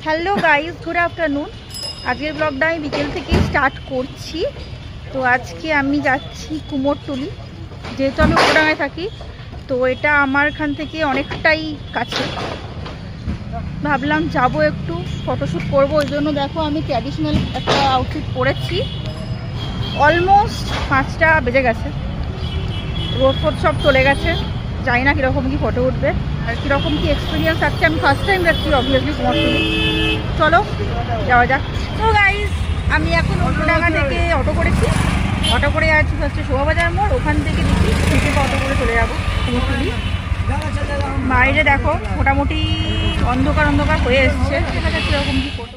Hello guys, good afternoon. আজকের ব্লগটা আমি বিকেল থেকে স্টার্ট করছি। তো আজকে আমি যাচ্ছি কুমোরটুলি, যেহেতু আমি উপডাঙায় থাকি। তো এটা আমার এখান থেকে অনেকটাই কাছে। ভাবলাম যাব একটু ফটোশ্যুট করবো, ওই জন্য দেখো আমি ট্র্যাডিশনাল একটা আউটফিট পরেছি। অলমোস্ট 5টা বেজে গেছে, রোদ ফোদ সব চলে গেছে। জানি না কীরকম কী ফটো উঠবে আর কীরকম কী এক্সপিরিয়েন্স আছে। আমি ফার্স্ট টাইম যাচ্ছি অবভিয়াসলি কুমোরটুলি। চলো যাওয়া যাক। তো গাইজ, আমি এখন উপডাঙা থেকে অটো করেছি। অটো করে যাচ্ছি ফার্স্টে শোভাবাজার মোড়, ওখান থেকে দেখি থেকে অটো করে চলে যাবো কুমোরটুলি। বাইরে দেখো মোটামুটি অন্ধকার অন্ধকার হয়ে এসছে, দেখা যাচ্ছে এরকম কি ফটো।